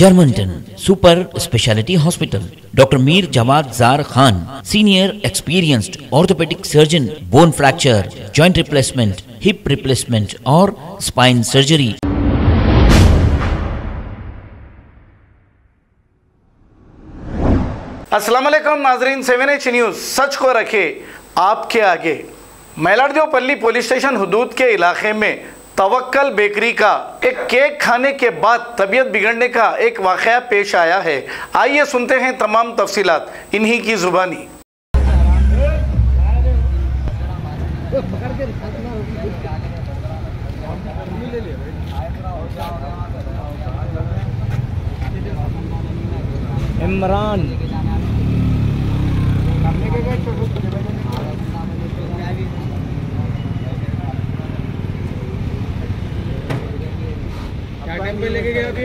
Germanton super speciality hospital, doctor Mir Jawad Jar Khan, senior experienced orthopaedic surgeon, bone fracture, joint replacement, hip replacement और spine surgery. अस्सलाम वालेकुम नाजरीन, 7H news सच को रखे आपके आगे। मैलारदेवपल्ली पुलिस स्टेशन हुदूद के इलाके में तवक्कल बेकरी का एक केक खाने के बाद तबीयत बिगड़ने का एक वाक़या पेश आया है। आइए सुनते हैं तमाम तफसीलात इन्हीं की ज़ुबानी। इमरान क्या टाइम पे लेके गया अभी?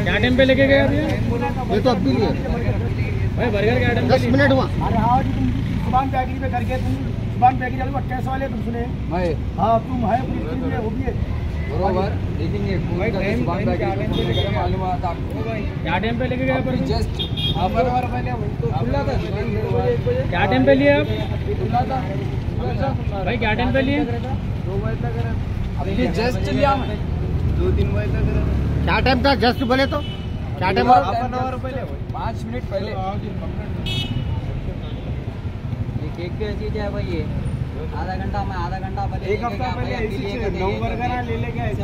क्या टाइम पे लेके गया अभी? ये तो अब भी नहीं है भाई, बर्गर क्या टाइम? 10 मिनट हुआ। अरे हाँ जी, तुम सुबान बेकरी पे करके तुम सुबान बेकरी वाले 28 वाले तुम सुने? हाँ तुम है अपनी वो भी है बरोबर, लेकिन ये भाई टाइम क्या टाइम पे लेके गया? पर जस्ट हाफ एन आवर पहले तो खुला था, क्या टाइम पे लिए आप? खुला था भाई क्या टाइम पे लिए? 2 बजे तक। अभी जस्ट लिया मैं 2-3 बजे तक। क्या टाइम था? जस्ट बोले तो क्या टाइम? हाफ एन आवर पहले, 5 मिनट पहले। ये केक की चीज है भाई, ये आधा घंटा पहले, एक हफ्ता पहले नौ बर्गर ले लेके आए थे।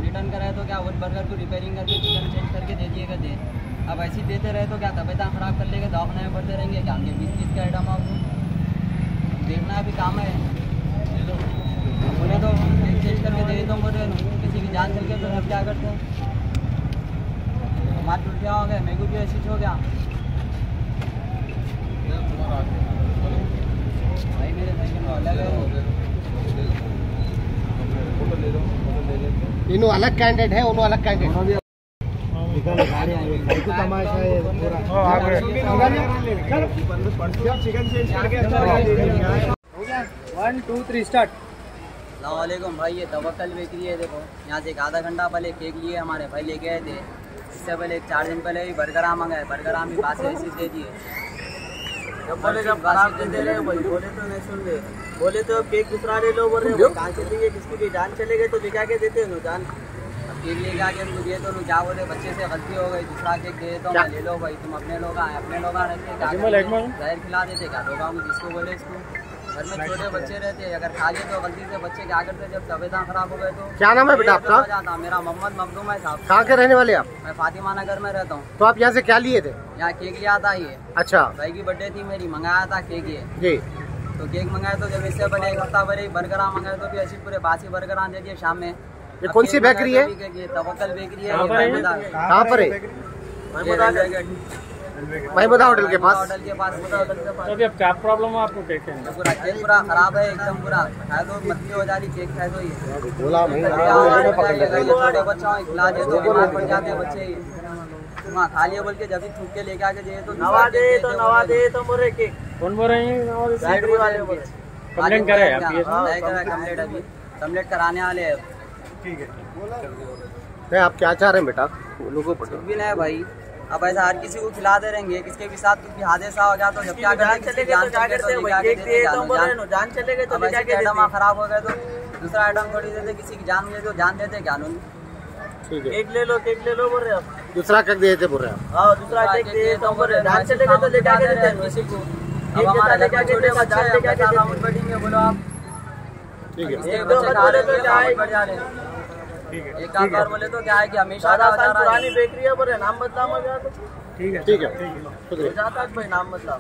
रिटर्न कराए तो क्या वो बर्गर को रिपेयरिंग करके चिकन चेंज करके दे दिएगा दे। अब ऐसे देते रहे तो क्या तबीयत खराब कर लेंगे, दवाखाने में पड़ते रहेंगे क्या? उनके 20 का आइटम आपको देखना भी काम है। बोले तो चेंज करके दे देता हूँ, बोले किसी की जान चल के तो सब क्या करते हैं? हमारे टूटिया हो गए, मेरे को भी ऐसी हो गया भाई, मेरे अलग है। इन्हों अलग कैंडिडेट है, उन्हों अलग कैंडिडेट। चिकन चेंज करके 1 2 3 स्टार्ट। अस्सलामुअलैकुम भाई, ये तवक्कल बेकरी है। देखो यहाँ से एक आधा घंटा पहले केक लिए हमारे भाई लेके आए थे। इससे पहले 4 दिन पहले भी बर्गर आम मंगाए, बर्गर आम भी बासी ऐसी दे दिए। बोले जब खराब दे रहे हो भाई, बोले तो नहीं सुन रहे, बोले तो केक दूसरा ले लो, बोल रहे कहाँ से दिए? किसकी भी जान चले गए तो लेके आके देते हो जान। अब केक लेके आके उनको दिए तो क्या बोले, बच्चे से गलती हो गई, दूसरा केक दे तो मैं ले लो भाई, तुम अपने लोग आए, अपने लोग रहते जहर खिला देते क्या? लोग जिसको बोले इसको, घर में छोटे बच्चे रहते हैं, अगर खा लिए तो गलती से बच्चे क्या करते, जब तबीयत खराब हो गए तो। क्या नाम है बेटा आपका? जाता मेरा मोहम्मद मखदूम है साहब। कहाँ के रहने वाले आप? मैं फातिमा नगर में रहता हूँ। तो आप यहाँ से क्या लिए थे? यहाँ केक लिया था ये। अच्छा, भाई की बर्थडे थी मेरी, मंगाया था केक ये जी। तो केक मंगाया तो जब इससे पहले एक हफ्ता पहले बर्गर मंगाए तो भी ऐसी पूरे बासी बर्गर दे दिए शाम में। ये कौन सी बेकरी है? तवक्कल बेकरी है। कहाँ पर है? महमूदा होटल के पास। होटल के पास। तो अभी अब क्या प्रॉब्लम है आपको? केक है पूरा केक पूरा खराब है एकदम, पूरा खाए तो मत्ती हो जा रही केक खाए तो ये बोला छोटे बच्चों खिला दे तो बीमार पड़ जाते बच्चे। वहाँ खा लिया बोल के जब भी थूक के लेके आके दे तो नवा दे तो मोरे केक। कौन बोल रहे हैं? कंप्लेंट करे कंप्लेंट, अभी कंप्लेंट कराने वाले हैं। नहीं, आप क्या चाह रहे हैं बेटा? लोगों कुछ भी नहीं भाई, अब ऐसा हर किसी को खिला दे रहेंगे, किसके भी साथ कुछ भी हादसा हो गया तो जब क्या जान चले गए तो जान चले गए तो आइटम खराब हो गए तो दूसरा आइटम थोड़ी देते, किसी की जान ले तो जान देते क्या? ठीक है, केक ले लो बोल रहे आप। दूसरा केक देते बोल रहे हैं? हाँ दूसरा केक दे तो बोल रहे, जान चले गए तो लेके आके देते हैं किसी को। अब हमारे लेके आके छोटे बच्चे बैठेंगे, बोलो आप। ठीक है, एक काम कर बोले तो क्या है कि हमेशा पुरानी बेकरी है, बोले नाम बदला मजा तो ठीक है, जाता भाई नाम बदला।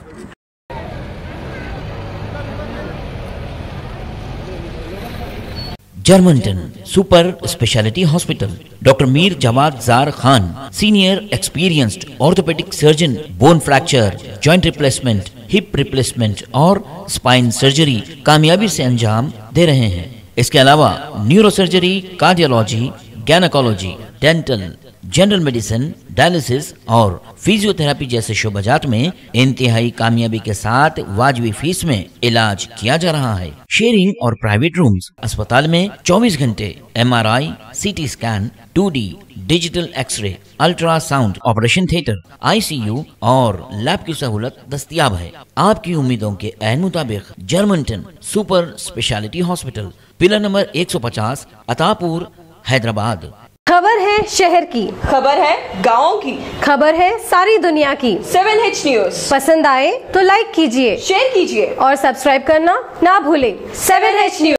Germanten super speciality hospital, doctor Mir Jawad Jar Khan, senior experienced orthopaedic surgeon, bone fracture, joint replacement, hip replacement और स्पाइन सर्जरी कामयाबी से अंजाम दे रहे हैं। इसके अलावा neurosurgery, cardiology, gynaecology, dental, general medicine, dialysis और फिजियोथेरेपी जैसे शोबाजात में इंतहाई कामयाबी के साथ वाजबी फीस में इलाज किया जा रहा है। शेयरिंग और प्राइवेट रूम्स। अस्पताल में 24 घंटे MRI, CT scan, 2D digital x-ray, ultrasound, operation theatre, ICU और लैब की सहूलत दस्तयाब है। आपकी उम्मीदों के ऐन मुताबिक Germanten super speciality hospital, pillar number 150, Attapur, Hyderabad. खबर है शहर की, खबर है गाँव की, खबर है सारी दुनिया की। 7H न्यूज पसंद आए तो लाइक कीजिए, शेयर कीजिए और सब्सक्राइब करना ना भूलें। 7H news.